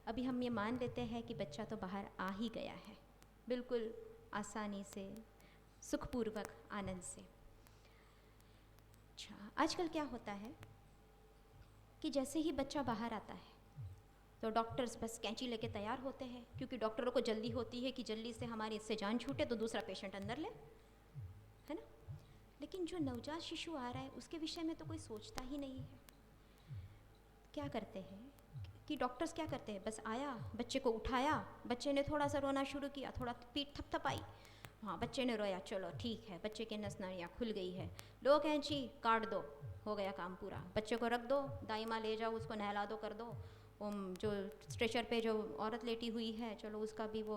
अभी हम ये मान लेते हैं कि बच्चा तो बाहर आ ही गया है, बिल्कुल आसानी से, सुखपूर्वक, आनंद से। अच्छा, आजकल क्या होता है कि जैसे ही बच्चा बाहर आता है तो डॉक्टर्स बस कैंची लेके तैयार होते हैं, क्योंकि डॉक्टरों को जल्दी होती है कि जल्दी से हमारी इससे जान छूटे तो दूसरा पेशेंट अंदर ले, है ना। लेकिन जो नवजात शिशु आ रहा है उसके विषय में तो कोई सोचता ही नहीं है। क्या करते हैं कि डॉक्टर्स क्या करते हैं, बस आया, बच्चे को उठाया, बच्चे ने थोड़ा सा रोना शुरू किया, थोड़ा पीठ थपथपाई, हाँ बच्चे ने रोया, चलो ठीक है, बच्चे की नस नाड़ियाँ खुल गई है, लो कैंची काट दो, हो गया काम पूरा। बच्चे को रख दो, दाई माँ ले जाओ, उसको नहला दो, कर दो। जो स्ट्रेचर पे जो औरत लेटी हुई है, चलो उसका भी वो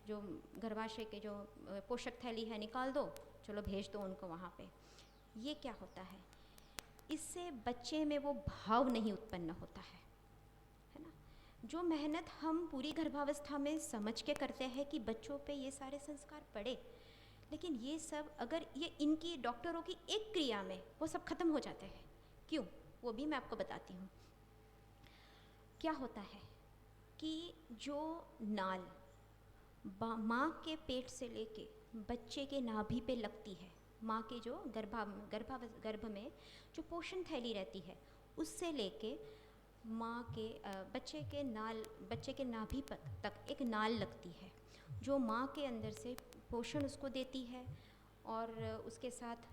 जो गर्भाशय के जो पोषक थैली है निकाल दो, चलो भेज दो उनको वहाँ पे। ये क्या होता है, इससे बच्चे में वो भाव नहीं उत्पन्न होता है ना। जो मेहनत हम पूरी गर्भावस्था में समझ के करते हैं कि बच्चों पे ये सारे संस्कार पड़े, लेकिन ये सब अगर ये इनकी डॉक्टरों की एक क्रिया में वो सब खत्म हो जाते हैं। क्यों, वो भी मैं आपको बताती हूँ। क्या होता है कि जो नाल माँ के पेट से लेके बच्चे के नाभि पे लगती है, माँ के जो गर्भ में जो पोषण थैली रहती है, उससे लेके माँ के बच्चे के नाभि तक एक नाल लगती है, जो माँ के अंदर से पोषण उसको देती है, और उसके साथ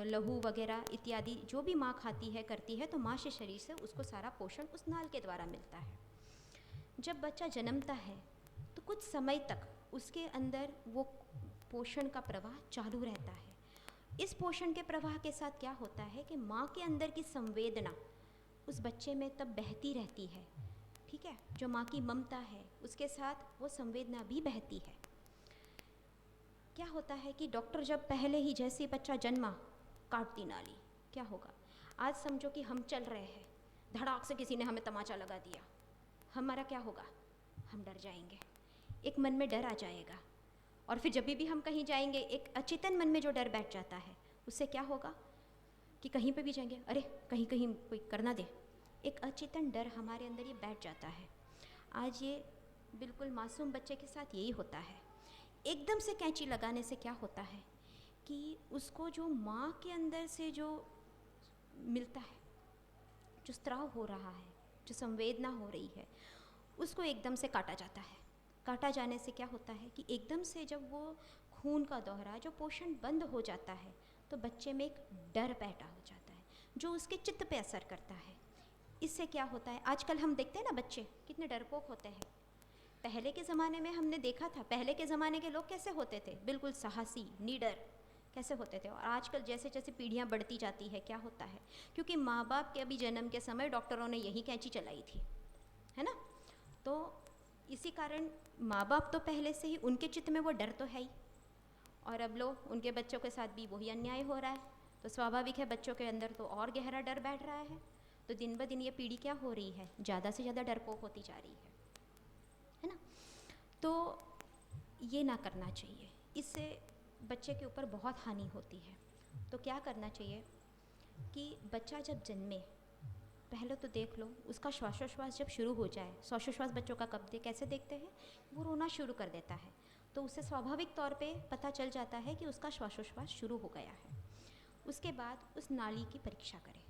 लहू वगैरह इत्यादि जो भी माँ खाती है करती है, तो माँ के शरीर से उसको सारा पोषण उस नाल के द्वारा मिलता है। जब बच्चा जन्मता है तो कुछ समय तक उसके अंदर वो पोषण का प्रवाह चालू रहता है। इस पोषण के प्रवाह के साथ क्या होता है कि माँ के अंदर की संवेदना उस बच्चे में तब बहती रहती है, ठीक है। जो माँ की ममता है उसके साथ वो संवेदना भी बहती है। क्या होता है कि डॉक्टर जब पहले ही जैसे बच्चा जन्मा काट दी नाली, क्या होगा, आज समझो कि हम चल रहे हैं, धड़ाक से किसी ने हमें तमाचा लगा दिया, हमारा क्या होगा, हम डर जाएंगे, एक मन में डर आ जाएगा। और फिर जब भी हम कहीं जाएंगे, एक अचेतन मन में जो डर बैठ जाता है, उससे क्या होगा कि कहीं पे भी जाएंगे, अरे कहीं कहीं कोई कर ना दे, एक अचेतन डर हमारे अंदर ये बैठ जाता है। आज ये बिल्कुल मासूम बच्चे के साथ यही होता है। एकदम से कैंची लगाने से क्या होता है कि उसको जो माँ के अंदर से जो मिलता है, जो स्त्राव हो रहा है, जो संवेदना हो रही है, उसको एकदम से काटा जाता है। काटा जाने से क्या होता है कि एकदम से जब वो खून का दोहरा जो पोषण बंद हो जाता है, तो बच्चे में एक डर पैदा हो जाता है, जो उसके चित्त पे असर करता है। इससे क्या होता है, आजकल हम देखते हैं ना बच्चे कितने डरपोक होते हैं। पहले के ज़माने में हमने देखा था, पहले के ज़माने के लोग कैसे होते थे, बिल्कुल साहसी, निडर कैसे होते थे। और आजकल जैसे जैसे पीढ़ियाँ बढ़ती जाती है, क्या होता है, क्योंकि माँ बाप के अभी जन्म के समय डॉक्टरों ने यही कैंची चलाई थी, है ना। तो इसी कारण माँ बाप तो पहले से ही उनके चित्त में वो डर तो है ही, और अब लो उनके बच्चों के साथ भी वही अन्याय हो रहा है, तो स्वाभाविक है बच्चों के अंदर तो और गहरा डर बैठ रहा है। तो दिन ब दिन ये पीढ़ी क्या हो रही है, ज़्यादा से ज़्यादा डरपोक होती जा रही है ना। तो ये ना करना चाहिए, इससे बच्चे के ऊपर बहुत हानि होती है। तो क्या करना चाहिए कि बच्चा जब जन्मे, पहले तो देख लो उसका श्वासोच्छ्वास जब शुरू हो जाए, श्वासोच्छ्वास बच्चों का कब कैसे देखते हैं, वो रोना शुरू कर देता है, तो उसे स्वाभाविक तौर पे पता चल जाता है कि उसका श्वासोच्छ्वास शुरू हो गया है। उसके बाद उस नाली की परीक्षा करें,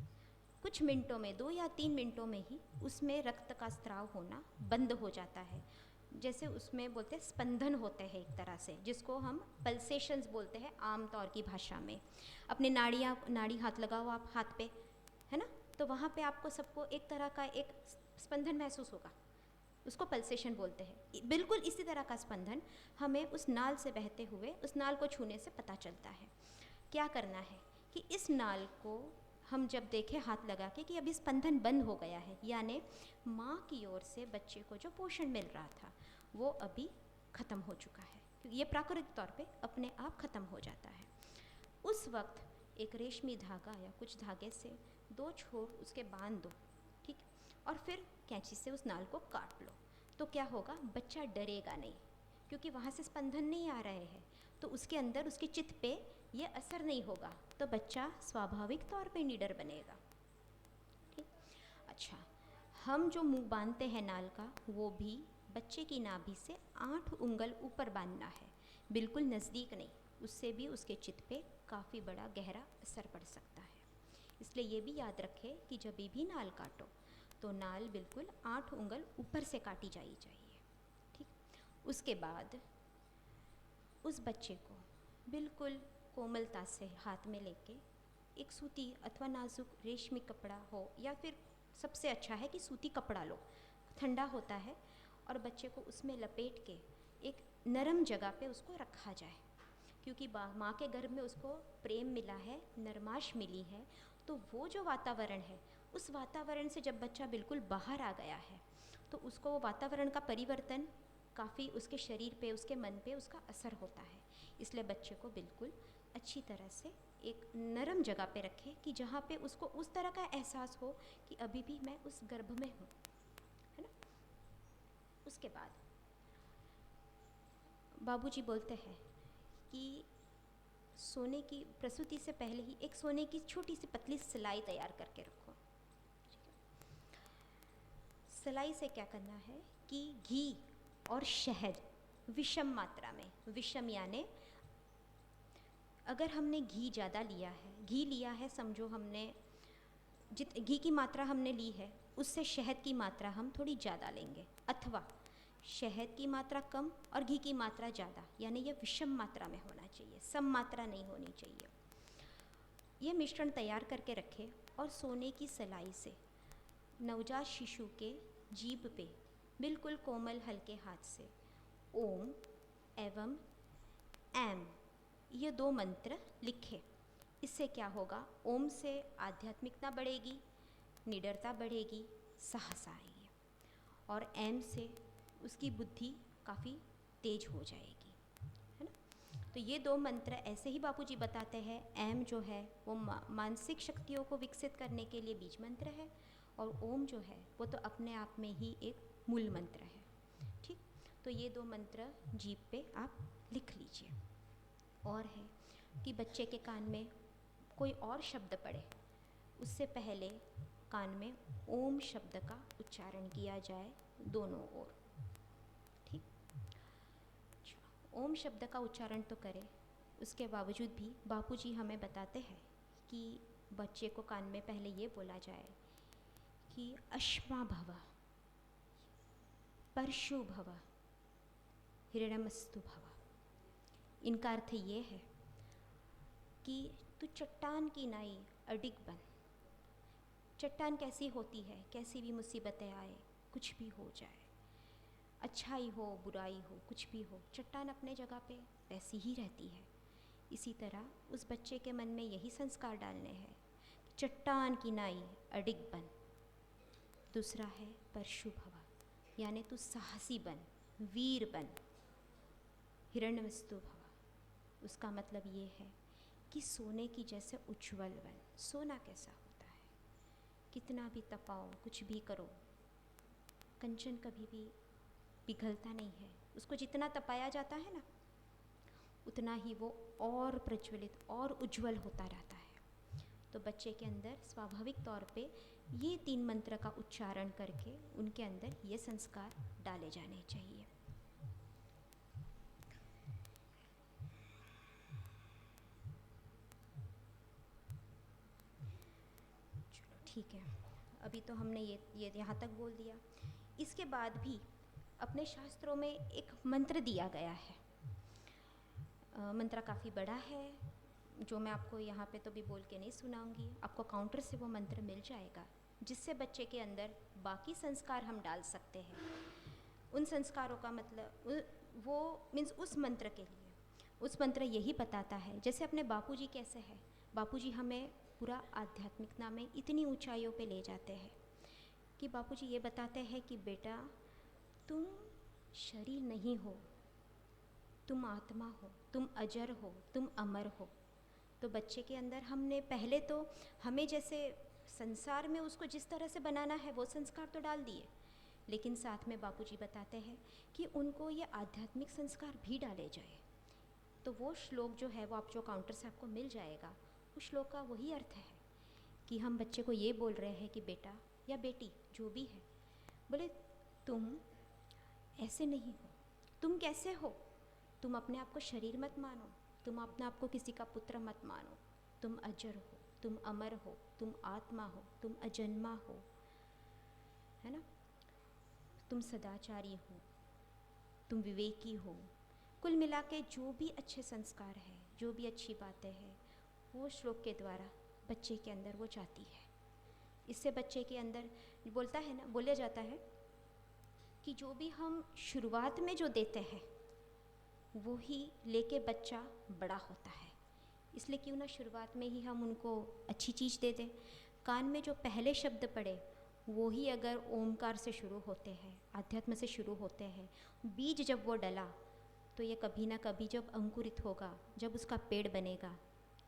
कुछ मिनटों में, 2 या 3 मिनटों में ही उसमें रक्त का स्त्राव होना बंद हो जाता है। जैसे उसमें बोलते हैं स्पंदन होते हैं एक तरह से, जिसको हम पल्सेशंस बोलते हैं आम तौर की भाषा में। अपने नाड़ी हाथ लगाओ आप हाथ पे, है ना, तो वहाँ पे आपको सबको एक तरह का एक स्पंदन महसूस होगा, उसको पल्सेशन बोलते हैं। बिल्कुल इसी तरह का स्पंदन हमें उस नाल से बहते हुए, उस नाल को छूने से पता चलता है। क्या करना है कि इस नाल को हम जब देखें हाथ लगा के कि अभी स्पंदन बंद हो गया है, यानी माँ की ओर से बच्चे को जो पोषण मिल रहा था वो अभी ख़त्म हो चुका है, क्योंकि ये प्राकृतिक तौर पे अपने आप ख़त्म हो जाता है। उस वक्त एक रेशमी धागा या कुछ धागे से 2 छोर उसके बांध दो, ठीक, और फिर कैंची से उस नाल को काट लो। तो क्या होगा, बच्चा डरेगा नहीं, क्योंकि वहाँ से स्पंदन नहीं आ रहे हैं, तो उसके अंदर उसके चित्त पे ये असर नहीं होगा, तो बच्चा स्वाभाविक तौर पे निडर बनेगा, ठीक। अच्छा, हम जो मुंह बांधते हैं नाल का, वो भी बच्चे की नाभि से 8 उंगल ऊपर बांधना है, बिल्कुल नज़दीक नहीं, उससे भी उसके चित्त पे काफ़ी बड़ा गहरा असर पड़ सकता है। इसलिए ये भी याद रखें कि जब भी नाल काटो तो नाल बिल्कुल 8 उंगल ऊपर से काटी जानी चाहिए। ठीक, उसके बाद उस बच्चे को बिल्कुल कोमलता से हाथ में लेके एक सूती अथवा नाजुक रेशमी कपड़ा हो, या फिर सबसे अच्छा है कि सूती कपड़ा लो, ठंडा होता है, और बच्चे को उसमें लपेट के एक नरम जगह पे उसको रखा जाए, क्योंकि माँ के गर्भ में उसको प्रेम मिला है, नरमाश मिली है, तो वो जो वातावरण है, उस वातावरण से जब बच्चा बिल्कुल बाहर आ गया है तो उसको वो वातावरण का परिवर्तन काफ़ी उसके शरीर पे, उसके मन पे उसका असर होता है। इसलिए बच्चे को बिल्कुल अच्छी तरह से एक नरम जगह पे रखें कि जहाँ पे उसको उस तरह का एहसास हो कि अभी भी मैं उस गर्भ में हूँ, है ना। उसके बाद बाबूजी बोलते हैं कि सोने की प्रसूति से पहले ही एक सोने की छोटी सी पतली सिलाई तैयार करके रखो। सिलाई से क्या करना है कि घी और शहद विषम मात्रा में, विषम यानी अगर हमने घी ज़्यादा लिया है, घी लिया है समझो हमने, घी की मात्रा हमने ली है, उससे शहद की मात्रा हम थोड़ी ज़्यादा लेंगे, अथवा शहद की मात्रा कम और घी की मात्रा ज़्यादा, यानी ये विषम मात्रा में होना चाहिए, सम मात्रा नहीं होनी चाहिए। ये मिश्रण तैयार करके रखें और सोने की सिलाई से नवजात शिशु के जीभ पे बिल्कुल कोमल हल्के हाथ से ओम एवं ऐम ये 2 मंत्र लिखे। इससे क्या होगा, ओम से आध्यात्मिकता बढ़ेगी, निडरता बढ़ेगी, साहस आएगी, और ऐम से उसकी बुद्धि काफ़ी तेज हो जाएगी, है ना। तो ये 2 मंत्र ऐसे ही बापूजी बताते हैं। ऐम जो है वो मानसिक शक्तियों को विकसित करने के लिए बीज मंत्र है, और ओम जो है वो तो अपने आप में ही एक मूल मंत्र है। ठीक, तो ये 2 मंत्र जीभ पे आप लिख लीजिए। और है कि बच्चे के कान में कोई और शब्द पड़े, उससे पहले कान में ओम शब्द का उच्चारण किया जाए दोनों ओर। ठीक, ओम शब्द का उच्चारण तो करें, उसके बावजूद भी बापूजी हमें बताते हैं कि बच्चे को कान में पहले ये बोला जाए कि अश्मा भव, परशु भव, हिरण्यमस्तु भव। इनका अर्थ ये है कि तू चट्टान की नाई अडिग बन। चट्टान कैसी होती है, कैसी भी मुसीबतें आए, कुछ भी हो जाए, अच्छाई हो बुराई हो, कुछ भी हो, चट्टान अपने जगह पे वैसी ही रहती है। इसी तरह उस बच्चे के मन में यही संस्कार डालने हैं, चट्टान की नाई अडिग बन। दूसरा है परशु भव, यानी तू साहसी बन, वीर बन। हिरण्यवस्तु भव, उसका मतलब ये है कि सोने की जैसे उज्ज्वल बन। सोना कैसा होता है, कितना भी तपाओ, कुछ भी करो, कंचन कभी भी पिघलता नहीं है, उसको जितना तपाया जाता है ना, उतना ही वो और प्रज्वलित और उज्जवल होता रहता है। तो बच्चे के अंदर स्वाभाविक तौर पे ये 3 मंत्र का उच्चारण करके उनके अंदर ये संस्कार डाले जाने चाहिए। ठीक है, अभी तो हमने ये यहाँ तक बोल दिया। इसके बाद भी अपने शास्त्रों में एक मंत्र दिया गया है। मंत्र काफ़ी बड़ा है, जो मैं आपको यहाँ पे तो भी बोल के नहीं सुनाऊंगी, आपको काउंटर से वो मंत्र मिल जाएगा, जिससे बच्चे के अंदर बाकी संस्कार हम डाल सकते हैं। उन संस्कारों का मतलब वो मीन्स उस मंत्र के लिए, उस मंत्र यही बताता है, जैसे अपने बापूजी कैसे हैं, बापूजी हमें पूरा आध्यात्मिकता में इतनी ऊंचाइयों पे ले जाते हैं कि बापूजी ये बताते हैं कि बेटा तुम शरीर नहीं हो, तुम आत्मा हो, तुम अजर हो, तुम अमर हो। तो बच्चे के अंदर हमने पहले तो हमें जैसे संसार में उसको जिस तरह से बनाना है वो संस्कार तो डाल दिए, लेकिन साथ में बापूजी बताते हैं कि उनको ये आध्यात्मिक संस्कार भी डाले जाए। तो वो श्लोक जो है वो आप जो काउंटर से आपको मिल जाएगा, उस श्लोक का वही अर्थ है कि हम बच्चे को ये बोल रहे हैं कि बेटा या बेटी जो भी है, बोले तुम ऐसे नहीं हो, तुम कैसे हो, तुम अपने आप को शरीर मत मानो, तुम अपने आप को किसी का पुत्र मत मानो, तुम अजर हो, तुम अमर हो, तुम आत्मा हो, तुम अजन्मा हो, है ना, तुम सदाचारी हो, तुम विवेकी हो। कुल मिला के जो भी अच्छे संस्कार है, जो भी अच्छी बातें हैं, वो श्लोक के द्वारा बच्चे के अंदर वो जाती है। इससे बच्चे के अंदर बोलता है ना, बोला जाता है कि जो भी हम शुरुआत में जो देते हैं वो ही लेके बच्चा बड़ा होता है। इसलिए क्यों ना शुरुआत में ही हम उनको अच्छी चीज़ दे दें। कान में जो पहले शब्द पड़े वो ही अगर ओमकार से शुरू होते हैं, आध्यात्म से शुरू होते हैं, बीज जब वो डला तो ये कभी ना कभी जब अंकुरित होगा, जब उसका पेड़ बनेगा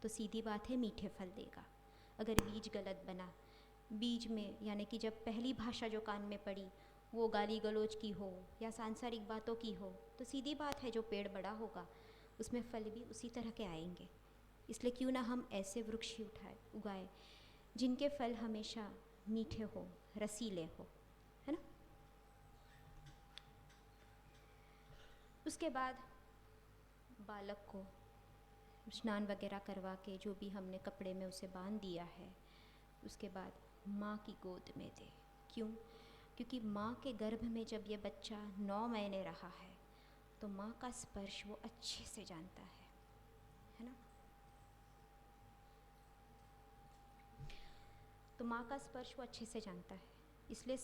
तो सीधी बात है मीठे फल देगा। अगर बीज गलत बना, बीज में यानी कि जब पहली भाषा जो कान में पड़ी वो गाली गलौज की हो या सांसारिक बातों की हो, तो सीधी बात है जो पेड़ बड़ा होगा उसमें फल भी उसी तरह के आएंगे। इसलिए क्यों ना हम ऐसे वृक्ष ही उगाए जिनके फल हमेशा मीठे हो, रसीले हो, है ना। उसके बाद बालक को स्नान वगैरह करवा के जो भी हमने कपड़े में उसे बांध दिया है, उसके बाद माँ की गोद में दे। क्यों? क्योंकि माँ के गर्भ में जब ये बच्चा 9 महीने रहा है तो माँ का स्पर्श वो अच्छे से जानता है ना। तो माँ का स्पर्श वो अच्छे से जानता है, इसलिए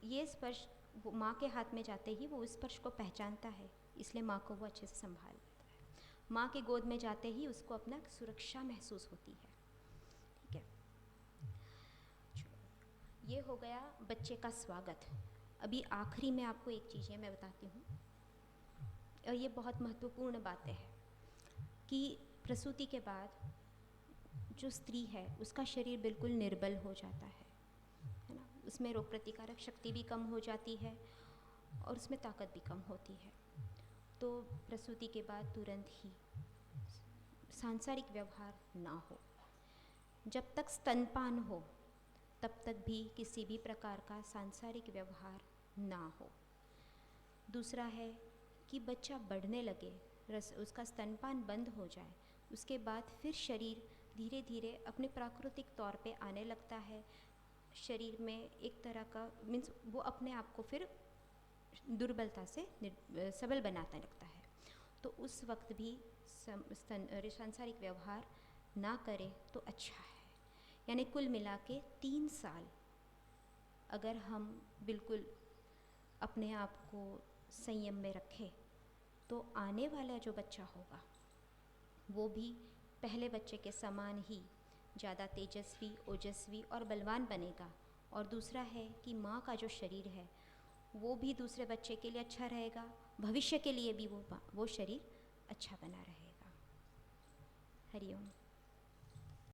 ये स्पर्श वो माँ के हाथ में जाते ही वो उस स्पर्श को पहचानता है, इसलिए माँ को वो अच्छे से संभाल लेता है। माँ के गोद में जाते ही उसको अपना सुरक्षा महसूस होती है। ठीक है, ये हो गया बच्चे का स्वागत। अभी आखिरी में आपको एक चीज़ मैं बताती हूँ, और ये बहुत महत्वपूर्ण बातें हैं कि प्रसूति के बाद जो स्त्री है उसका शरीर बिल्कुल निर्बल हो जाता है ना, उसमें रोग प्रतिकारक शक्ति भी कम हो जाती है और उसमें ताकत भी कम होती है। तो प्रसूति के बाद तुरंत ही सांसारिक व्यवहार ना हो। जब तक स्तनपान हो तब तक भी किसी भी प्रकार का सांसारिक व्यवहार ना हो। दूसरा है कि बच्चा बढ़ने लगे, उसका स्तनपान बंद हो जाए, उसके बाद फिर शरीर धीरे धीरे अपने प्राकृतिक तौर पे आने लगता है। शरीर में एक तरह का मीन्स वो अपने आप को फिर दुर्बलता से सबल बनाने लगता है। तो उस वक्त भी सांसारिक व्यवहार ना करे तो अच्छा है। यानी कुल मिला के 3 साल अगर हम बिल्कुल अपने आप को संयम में रखें तो आने वाला जो बच्चा होगा वो भी पहले बच्चे के समान ही ज़्यादा तेजस्वी, ओजस्वी और बलवान बनेगा। और दूसरा है कि माँ का जो शरीर है वो भी दूसरे बच्चे के लिए अच्छा रहेगा, भविष्य के लिए भी वो शरीर अच्छा बना रहेगा। हरिओम।